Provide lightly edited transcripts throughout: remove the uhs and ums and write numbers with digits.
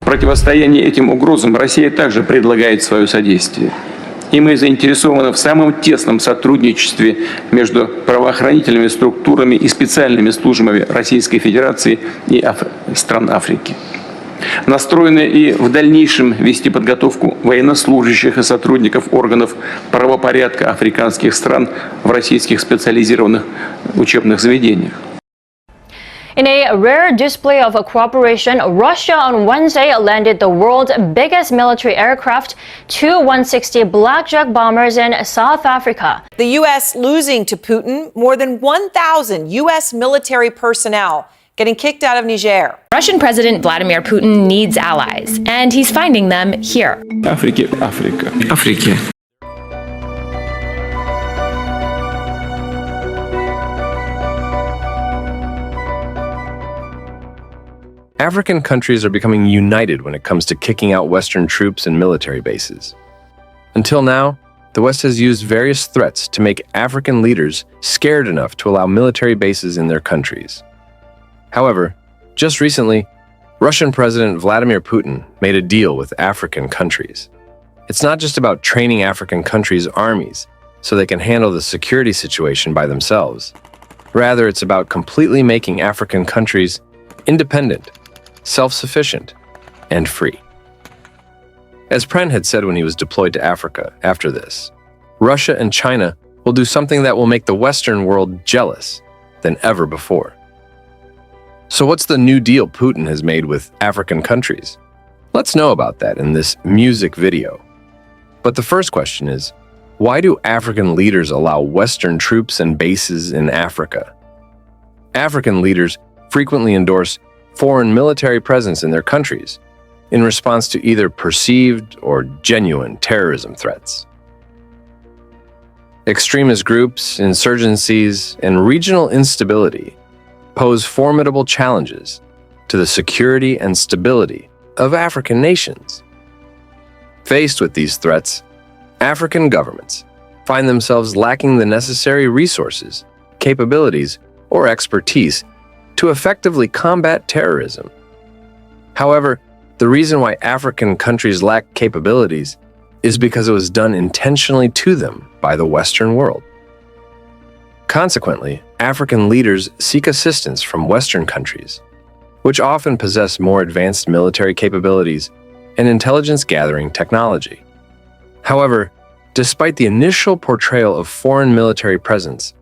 противостоянии этим угрозам Россия также предлагает свое содействие. И мы заинтересованы в самом тесном сотрудничестве между правоохранительными структурами и специальными службами Российской Федерации и стран Африки. Настроены и в дальнейшем вести подготовку военнослужащих и сотрудников органов правопорядка африканских стран в российских специализированных учебных заведениях. In a rare display of cooperation, Russia on Wednesday landed the world's biggest military aircraft, two 160 Blackjack bombers in South Africa. The U.S. losing to Putin more than 1,000 U.S. military personnel getting kicked out of Niger. Russian President Vladimir Putin needs allies, and he's finding them here. Africa. African countries are becoming united when it comes to kicking out Western troops and military bases. Until now, the West has used various threats to make African leaders scared enough to allow military bases in their countries. However, just recently, Russian President Vladimir Putin made a deal with African countries. It's not just about training African countries' armies so they can handle the security situation by themselves. Rather, it's about completely making African countries independent, self-sufficient, and free. As Pren had said when he was deployed to Africa after this, Russia and China will do something that will make the Western world jealous than ever before. So what's the new deal Putin has made with African countries? Let's know about that in this music video. But the first question is, why do African leaders allow Western troops and bases in Africa? African leaders frequently endorse foreign military presence in their countries in response to either perceived or genuine terrorism threats. Extremist groups, insurgencies, and regional instability pose formidable challenges to the security and stability of African nations. Faced with these threats, African governments find themselves lacking the necessary resources, capabilities, or expertise to effectively combat terrorism. However, the reason why African countries lack capabilities is because it was done intentionally to them by the Western world. Consequently, African leaders seek assistance from Western countries, which often possess more advanced military capabilities and intelligence-gathering technology. However, despite the initial portrayal of foreign military presence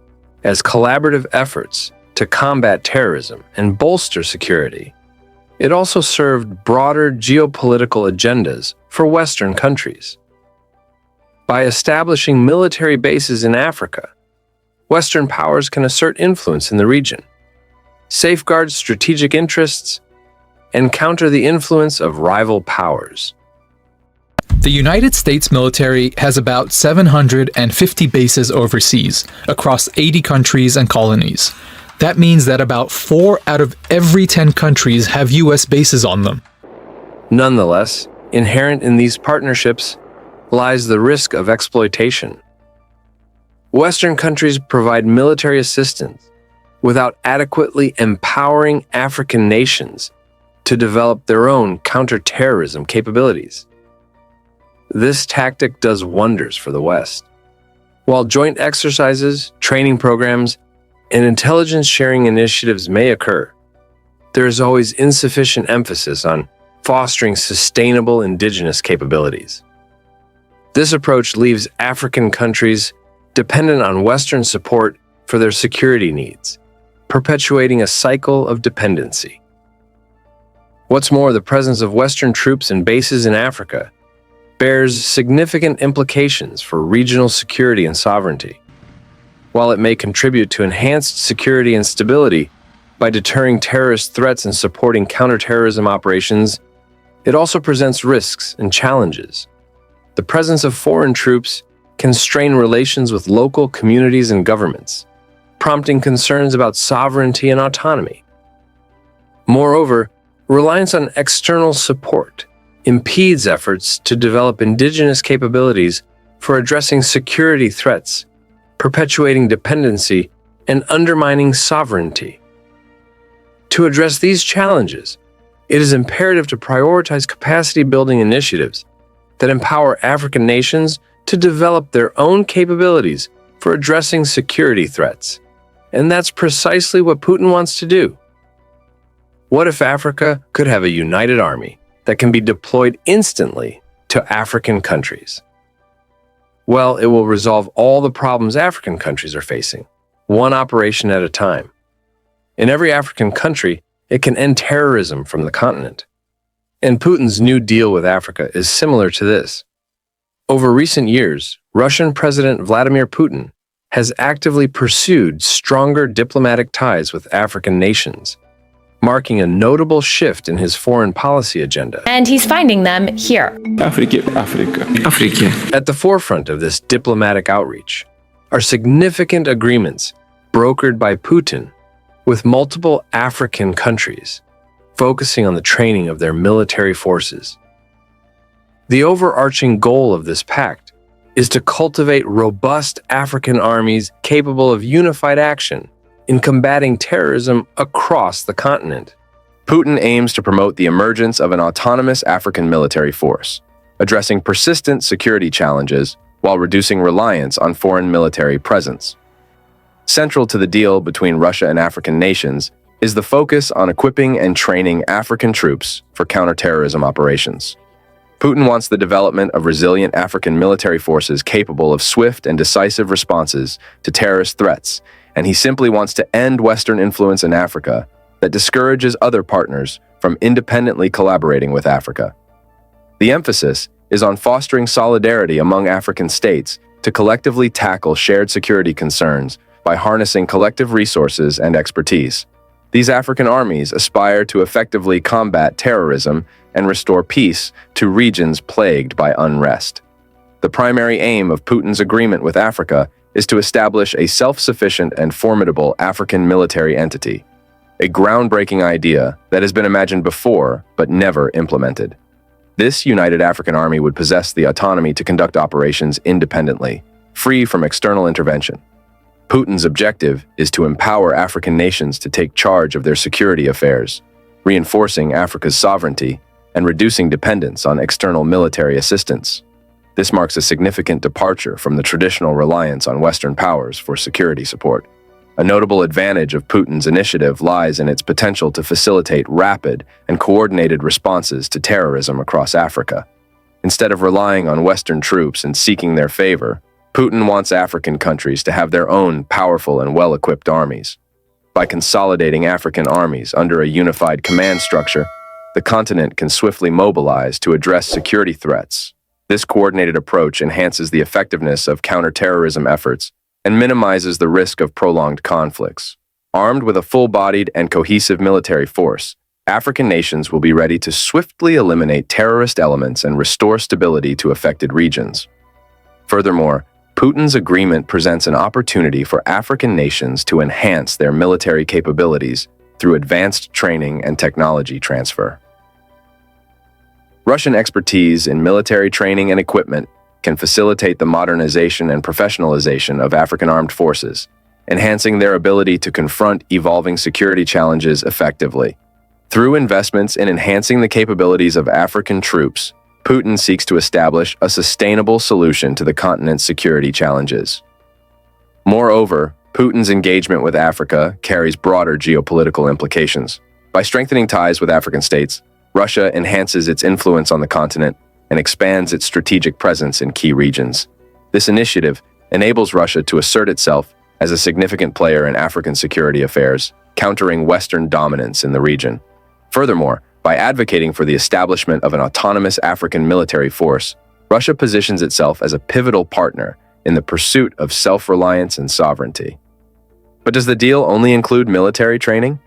as collaborative efforts to combat terrorism and bolster security, it also served broader geopolitical agendas for Western countries. By establishing military bases in Africa, Western powers can assert influence in the region, safeguard strategic interests, and counter the influence of rival powers. The United States military has about 750 bases overseas, across 80 countries and colonies. That means that about 4 out of every 10 countries have US bases on them. Nonetheless, inherent in these partnerships lies the risk of exploitation. Western countries provide military assistance without adequately empowering African nations to develop their own counterterrorism capabilities. This tactic does wonders for the West. While joint exercises, training programs, and intelligence sharing initiatives may occur, there is always insufficient emphasis on fostering sustainable indigenous capabilities. This approach leaves African countries dependent on Western support for their security needs, perpetuating a cycle of dependency. What's more, the presence of Western troops and bases in Africa bears significant implications for regional security and sovereignty. While it may contribute to enhanced security and stability by deterring terrorist threats and supporting counterterrorism operations, it also presents risks and challenges. The presence of foreign troops can strain relations with local communities and governments, prompting concerns about sovereignty and autonomy. Moreover, reliance on external support impedes efforts to develop indigenous capabilities for addressing security threats, perpetuating dependency, and undermining sovereignty. To address these challenges, it is imperative to prioritize capacity-building initiatives that empower African nations to develop their own capabilities for addressing security threats. And that's precisely what Putin wants to do. What if Africa could have a united army that can be deployed instantly to African countries? Well, it will resolve all the problems African countries are facing, one operation at a time. In every African country, it can end terrorism from the continent. And Putin's new deal with Africa is similar to this. Over recent years, Russian President Vladimir Putin has actively pursued stronger diplomatic ties with African nations, marking a notable shift in his foreign policy agenda. And he's finding them here. Африке. At the forefront of this diplomatic outreach are significant agreements brokered by Putin with multiple African countries, focusing on the training of their military forces. The overarching goal of this pact is to cultivate robust African armies capable of unified action in combating terrorism across the continent. Putin aims to promote the emergence of an autonomous African military force, addressing persistent security challenges while reducing reliance on foreign military presence. Central to the deal between Russia and African nations is the focus on equipping and training African troops for counterterrorism operations. Putin wants the development of resilient African military forces capable of swift and decisive responses to terrorist threats, and he simply wants to end Western influence in Africa that discourages other partners from independently collaborating with Africa. The emphasis is on fostering solidarity among African states to collectively tackle shared security concerns by harnessing collective resources and expertise. These African armies aspire to effectively combat terrorism and restore peace to regions plagued by unrest. The primary aim of Putin's agreement with Africa is to establish a self-sufficient and formidable African military entity, a groundbreaking idea that has been imagined before but never implemented. This united African army would possess the autonomy to conduct operations independently, free from external intervention. Putin's objective is to empower African nations to take charge of their security affairs, reinforcing Africa's sovereignty and reducing dependence on external military assistance. This marks a significant departure from the traditional reliance on Western powers for security support. A notable advantage of Putin's initiative lies in its potential to facilitate rapid and coordinated responses to terrorism across Africa. Instead of relying on Western troops and seeking their favor, Putin wants African countries to have their own powerful and well-equipped armies. By consolidating African armies under a unified command structure, the continent can swiftly mobilize to address security threats. This coordinated approach enhances the effectiveness of counterterrorism efforts and minimizes the risk of prolonged conflicts. Armed with a full-bodied and cohesive military force, African nations will be ready to swiftly eliminate terrorist elements and restore stability to affected regions. Furthermore, Putin's agreement presents an opportunity for African nations to enhance their military capabilities through advanced training and technology transfer. Russian expertise in military training and equipment can facilitate the modernization and professionalization of African armed forces, enhancing their ability to confront evolving security challenges effectively. Through investments in enhancing the capabilities of African troops, Putin seeks to establish a sustainable solution to the continent's security challenges. Moreover, Putin's engagement with Africa carries broader geopolitical implications. By strengthening ties with African states, Russia enhances its influence on the continent and expands its strategic presence in key regions. This initiative enables Russia to assert itself as a significant player in African security affairs, countering Western dominance in the region. Furthermore, by advocating for the establishment of an autonomous African military force, Russia positions itself as a pivotal partner in the pursuit of self-reliance and sovereignty. But does the deal only include military training?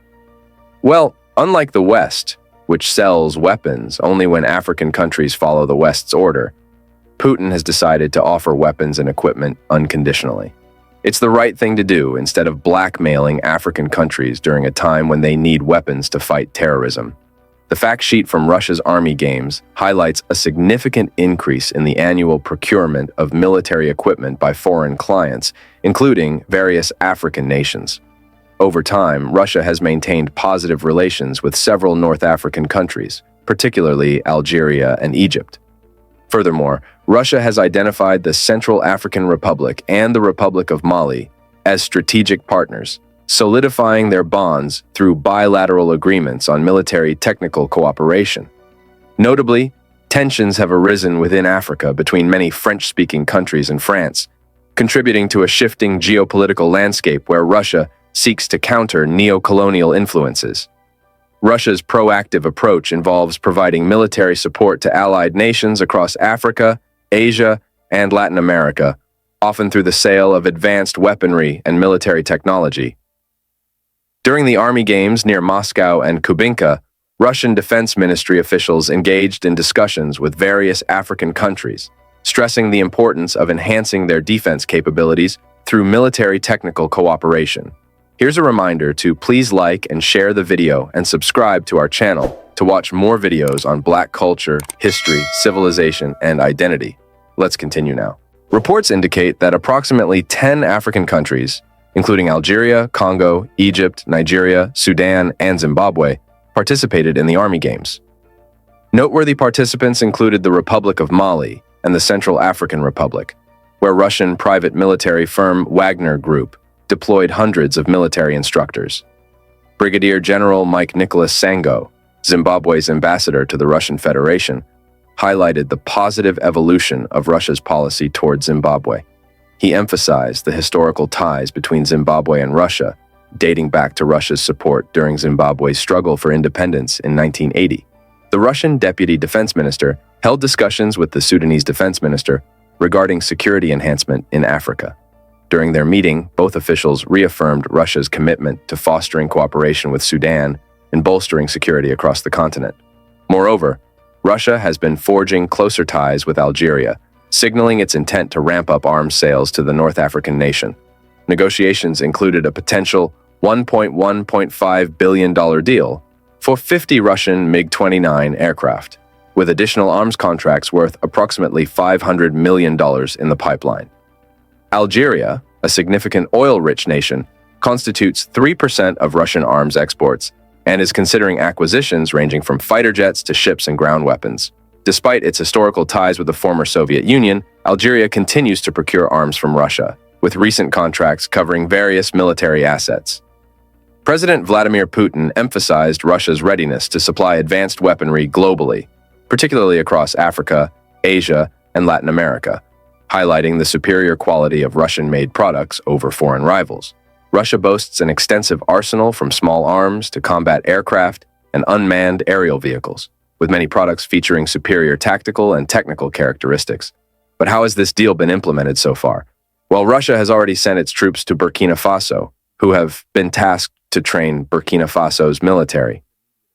Well, unlike the West, which sells weapons only when African countries follow the West's order, Putin has decided to offer weapons and equipment unconditionally. It's the right thing to do instead of blackmailing African countries during a time when they need weapons to fight terrorism. The fact sheet from Russia's Army Games highlights a significant increase in the annual procurement of military equipment by foreign clients, including various African nations. Over time, Russia has maintained positive relations with several North African countries, particularly Algeria and Egypt. Furthermore, Russia has identified the Central African Republic and the Republic of Mali as strategic partners, solidifying their bonds through bilateral agreements on military technical cooperation. Notably, tensions have arisen within Africa between many French-speaking countries and France, contributing to a shifting geopolitical landscape where Russia seeks to counter neo-colonial influences. Russia's proactive approach involves providing military support to allied nations across Africa, Asia, and Latin America, often through the sale of advanced weaponry and military technology. During the Army Games near Moscow and Kubinka, Russian Defense Ministry officials engaged in discussions with various African countries, stressing the importance of enhancing their defense capabilities through military technical cooperation. Here's a reminder to please like and share the video and subscribe to our channel to watch more videos on Black culture, history, civilization, and identity. Let's continue now. Reports indicate that approximately 10 African countries, including Algeria, Congo, Egypt, Nigeria, Sudan, and Zimbabwe, participated in the Army Games. Noteworthy participants included the Republic of Mali and the Central African Republic, where Russian private military firm Wagner Group deployed hundreds of military instructors. Brigadier General Mike Nicholas Sango, Zimbabwe's ambassador to the Russian Federation, highlighted the positive evolution of Russia's policy toward Zimbabwe. He emphasized the historical ties between Zimbabwe and Russia, dating back to Russia's support during Zimbabwe's struggle for independence in 1980. The Russian deputy defense minister held discussions with the Sudanese defense minister regarding security enhancement in Africa. During their meeting, both officials reaffirmed Russia's commitment to fostering cooperation with Sudan and bolstering security across the continent. Moreover, Russia has been forging closer ties with Algeria, signaling its intent to ramp up arms sales to the North African nation. Negotiations included a potential $1.1 billion deal for 50 Russian MiG-29 aircraft, with additional arms contracts worth approximately $500 million in the pipeline. Algeria, a significant oil-rich nation, constitutes 3% of Russian arms exports and is considering acquisitions ranging from fighter jets to ships and ground weapons. Despite its historical ties with the former Soviet Union, Algeria continues to procure arms from Russia, with recent contracts covering various military assets. President Vladimir Putin emphasized Russia's readiness to supply advanced weaponry globally, particularly across Africa, Asia, and Latin America, highlighting the superior quality of Russian-made products over foreign rivals. Russia boasts an extensive arsenal from small arms to combat aircraft and unmanned aerial vehicles, with many products featuring superior tactical and technical characteristics. But how has this deal been implemented so far? Well, Russia has already sent its troops to Burkina Faso, who have been tasked to train Burkina Faso's military.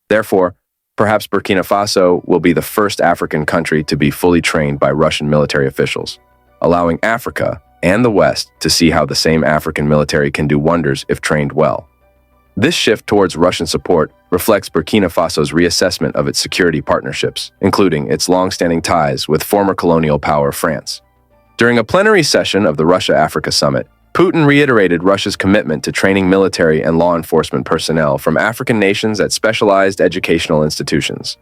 Therefore, perhaps Burkina Faso will be the first African country to be fully trained by Russian military officials, allowing Africa and the West to see how the same African military can do wonders if trained well. This shift towards Russian support reflects Burkina Faso's reassessment of its security partnerships, including its long-standing ties with former colonial power France. During a plenary session of the Russia-Africa Summit, Putin reiterated Russia's commitment to training military and law enforcement personnel from African nations at specialized educational institutions.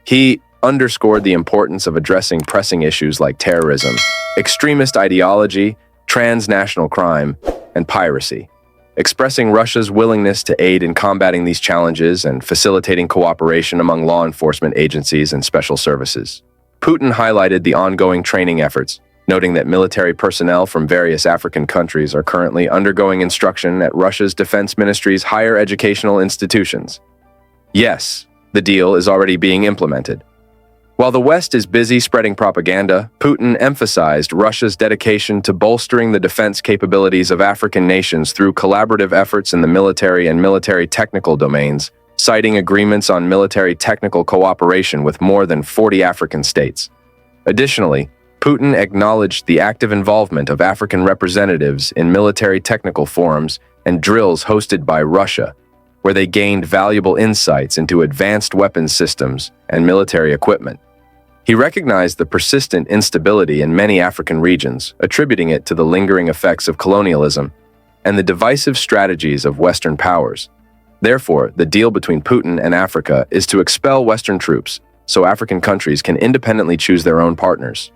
He underscored the importance of addressing pressing issues like terrorism, extremist ideology, transnational crime, and piracy, expressing Russia's willingness to aid in combating these challenges and facilitating cooperation among law enforcement agencies and special services. Putin highlighted the ongoing training efforts, noting that military personnel from various African countries are currently undergoing instruction at Russia's Defense Ministry's higher educational institutions. Yes, the deal is already being implemented. While the West is busy spreading propaganda, Putin emphasized Russia's dedication to bolstering the defense capabilities of African nations through collaborative efforts in the military and military technical domains, citing agreements on military technical cooperation with more than 40 African states. Additionally, Putin acknowledged the active involvement of African representatives in military technical forums and drills hosted by Russia, where they gained valuable insights into advanced weapons systems and military equipment. He recognized the persistent instability in many African regions, attributing it to the lingering effects of colonialism. and the divisive strategies of Western powers. Therefore, the deal between Putin and Africa is to expel Western troops so African countries can independently choose their own partners.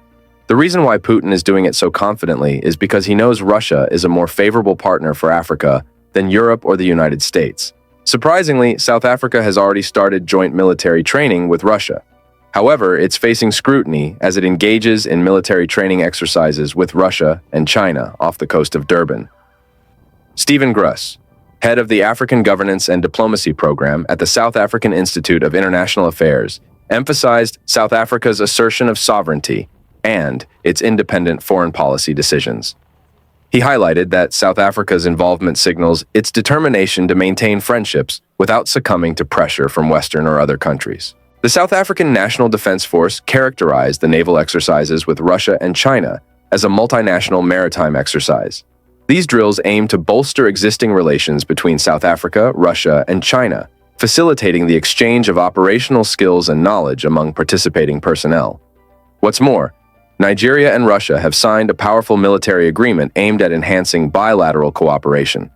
The reason why Putin is doing it so confidently is because he knows Russia is a more favorable partner for Africa than Europe or the United States. Surprisingly, South Africa has already started joint military training with Russia. However, it's facing scrutiny as it engages in military training exercises with Russia and China off the coast of Durban. Stephen Gruss, head of the African Governance and Diplomacy Program at the South African Institute of International Affairs, emphasized South Africa's assertion of sovereignty and its independent foreign policy decisions. He highlighted that South Africa's involvement signals its determination to maintain friendships without succumbing to pressure from Western or other countries. The South African National Defense Force characterized the naval exercises with Russia and China as a multinational maritime exercise. These drills aim to bolster existing relations between South Africa, Russia, and China, facilitating the exchange of operational skills and knowledge among participating personnel. What's more, Nigeria and Russia have signed a powerful military agreement aimed at enhancing bilateral cooperation.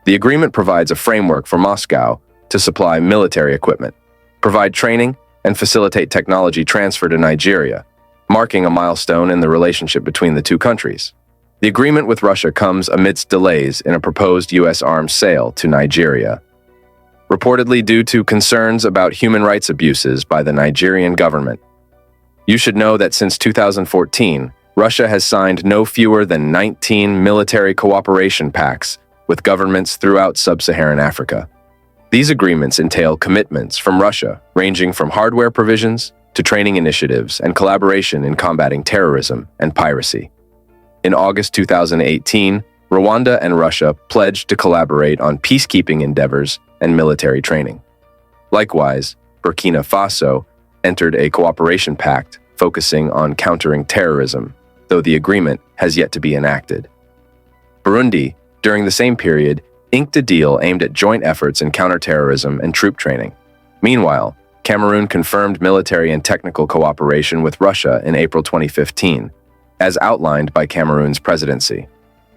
The agreement provides a framework for Moscow to supply military equipment, provide training, and facilitate technology transfer to Nigeria, marking a milestone in the relationship between the two countries. The agreement with Russia comes amidst delays in a proposed U.S. arms sale to Nigeria, reportedly due to concerns about human rights abuses by the Nigerian government. You should know that since 2014, Russia has signed no fewer than 19 military cooperation pacts with governments throughout sub-Saharan Africa. These agreements entail commitments from Russia, ranging from hardware provisions to training initiatives and collaboration in combating terrorism and piracy. In August 2018, Rwanda and Russia pledged to collaborate on peacekeeping endeavors and military training. Likewise, Burkina Faso entered a cooperation pact focusing on countering terrorism, though the agreement has yet to be enacted. Burundi, during the same period, inked a deal aimed at joint efforts in counterterrorism and troop training. Meanwhile, Cameroon confirmed military and technical cooperation with Russia in April 2015, as outlined by Cameroon's presidency.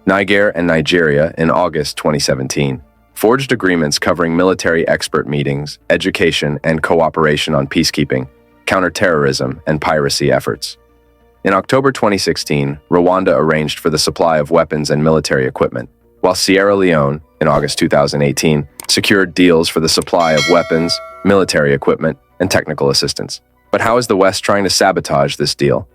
Niger and Nigeria, in August 2017, forged agreements covering military expert meetings, education, and cooperation on peacekeeping, counterterrorism, and piracy efforts. In October 2016, Rwanda arranged for the supply of weapons and military equipment, while Sierra Leone, in August 2018, secured deals for the supply of weapons, military equipment, and technical assistance. But how is the West trying to sabotage this deal?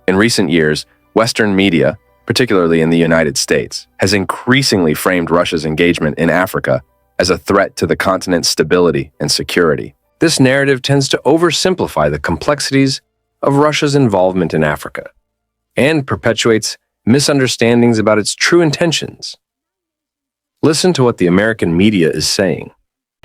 In recent years, Western media, particularly in the United States, has increasingly framed Russia's engagement in Africa as a threat to the continent's stability and security. This narrative tends to oversimplify the complexities of Russia's involvement in Africa and perpetuates misunderstandings about its true intentions. Listen to what the American media is saying.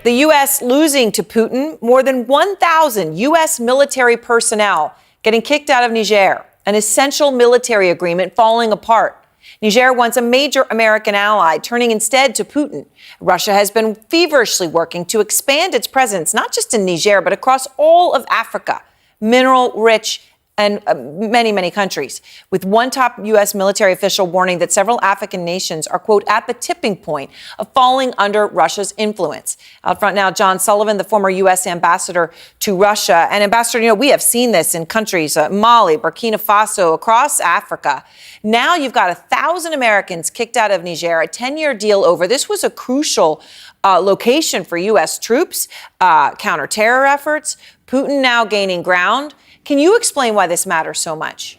The U.S. losing to Putin, more than 1,000 U.S. military personnel getting kicked out of Niger, an essential military agreement falling apart. Niger, once a major American ally, turning instead to Putin. Russia has been feverishly working to expand its presence, not just in Niger, but across all of Africa, mineral-rich and many, many countries, with one top U.S. military official warning that several African nations are, quote, at the tipping point of falling under Russia's influence. Out front now, John Sullivan, the former U.S. ambassador to Russia. And Ambassador, we have seen this in countries, Mali, Burkina Faso, across Africa. Now you've got 1,000 Americans kicked out of Niger, a 10-year deal over. This was a crucial location for U.S. troops, counter-terror efforts. Putin now gaining ground. Can you explain why this matters so much?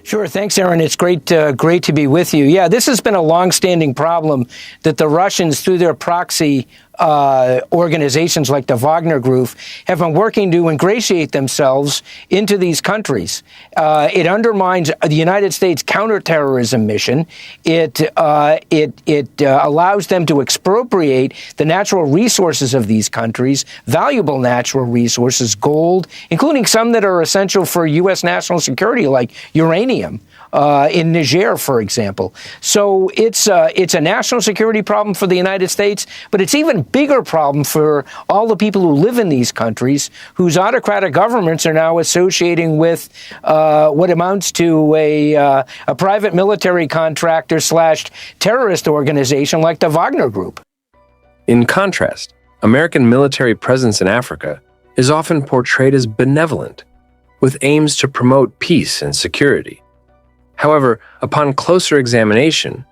Sure. Thanks, Aaron. It's great to be with you. Yeah, this has been a longstanding problem that the Russians, through their proxy organizations like the Wagner Group, have been working to ingratiate themselves into these countries. It undermines the United States counterterrorism mission. It allows them to expropriate the natural resources of these countries, valuable natural resources, gold, including some that are essential for U.S. national security, like uranium. in Niger, for example. So it's a national security problem for the United States, but it's even bigger problem for all the people who live in these countries whose autocratic governments are now associating with what amounts to a private military contractor / terrorist organization like the Wagner Group. In contrast, American military presence in Africa is often portrayed as benevolent, with aims to promote peace and security. However, upon closer examination,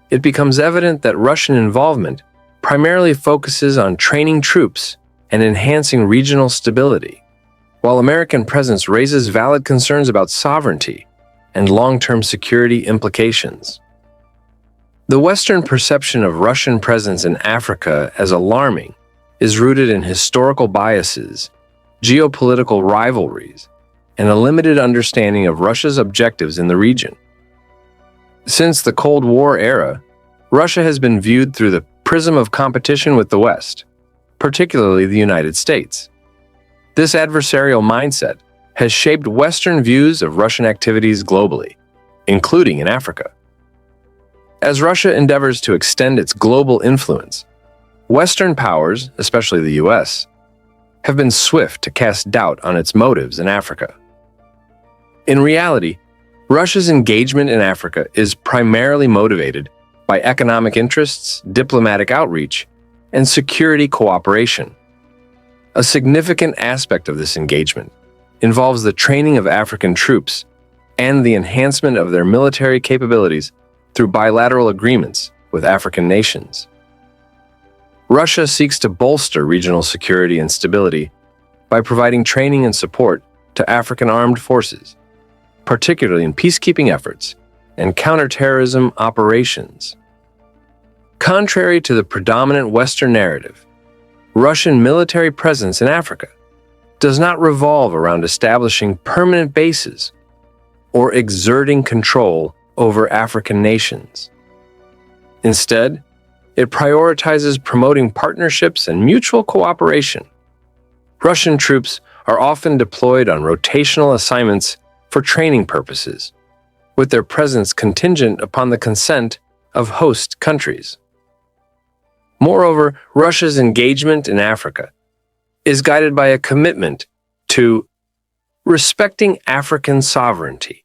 it becomes evident that Russian involvement primarily focuses on training troops and enhancing regional stability, while American presence raises valid concerns about sovereignty and long-term security implications. The Western perception of Russian presence in Africa as alarming is rooted in historical biases, geopolitical rivalries, and a limited understanding of Russia's objectives in the region. Since the Cold War era, Russia has been viewed through the prism of competition with the West, particularly the United States. This adversarial mindset has shaped Western views of Russian activities globally, including in Africa. As Russia endeavors to extend its global influence, Western powers, especially the US, have been swift to cast doubt on its motives in Africa. In reality, Russia's engagement in Africa is primarily motivated by economic interests, diplomatic outreach, and security cooperation. A significant aspect of this engagement involves the training of African troops and the enhancement of their military capabilities through bilateral agreements with African nations. Russia seeks to bolster regional security and stability by providing training and support to African armed forces, particularly in peacekeeping efforts and counterterrorism operations. Contrary to the predominant Western narrative, Russian military presence in Africa does not revolve around establishing permanent bases or exerting control over African nations. Instead, it prioritizes promoting partnerships and mutual cooperation. Russian troops are often deployed on rotational assignments for training purposes, with their presence contingent upon the consent of host countries. Moreover, Russia's engagement in Africa is guided by a commitment to respecting African sovereignty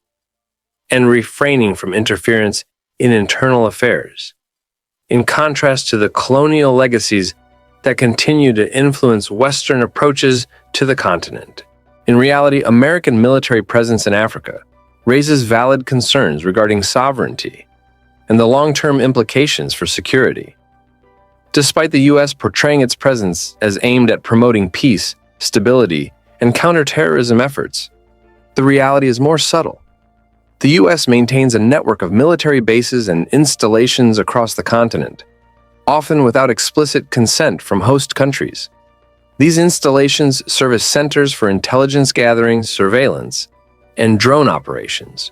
and refraining from interference in internal affairs, in contrast to the colonial legacies that continue to influence Western approaches to the continent. In reality, American military presence in Africa raises valid concerns regarding sovereignty and the long-term implications for security. Despite the U.S. portraying its presence as aimed at promoting peace, stability, and counterterrorism efforts, the reality is more subtle. The U.S. maintains a network of military bases and installations across the continent, often without explicit consent from host countries. These installations serve as centers for intelligence gathering, surveillance, and drone operations,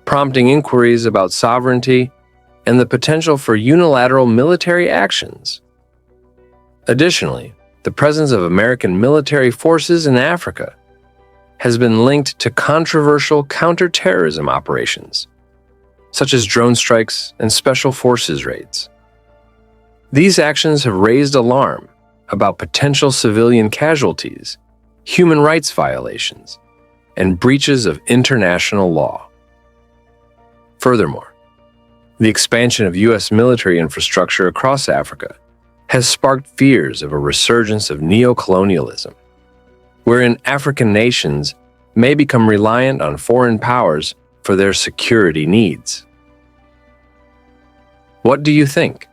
prompting inquiries about sovereignty and the potential for unilateral military actions. Additionally, the presence of American military forces in Africa has been linked to controversial counterterrorism operations, such as drone strikes and special forces raids. These actions have raised alarm about potential civilian casualties, human rights violations, and breaches of international law. Furthermore, the expansion of U.S. military infrastructure across Africa has sparked fears of a resurgence of neocolonialism, wherein African nations may become reliant on foreign powers for their security needs. What do you think?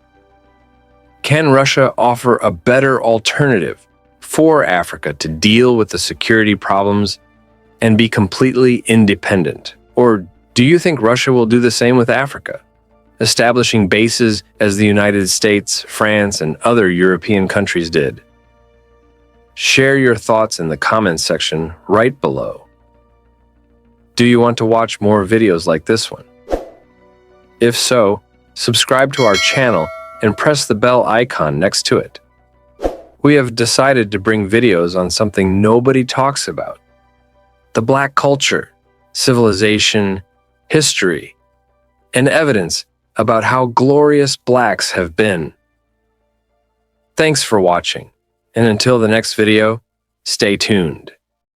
Can Russia offer a better alternative for Africa to deal with the security problems and be completely independent? Or do you think Russia will do the same with Africa, establishing bases as the United States, France, and other European countries did? Share your thoughts in the comments section right below. Do you want to watch more videos like this one? If so, subscribe to our channel and press the bell icon next to it. We have decided to bring videos on something nobody talks about: the Black culture, civilization, history, and evidence about how glorious blacks have been. Thanks for watching, and until the next video, stay tuned.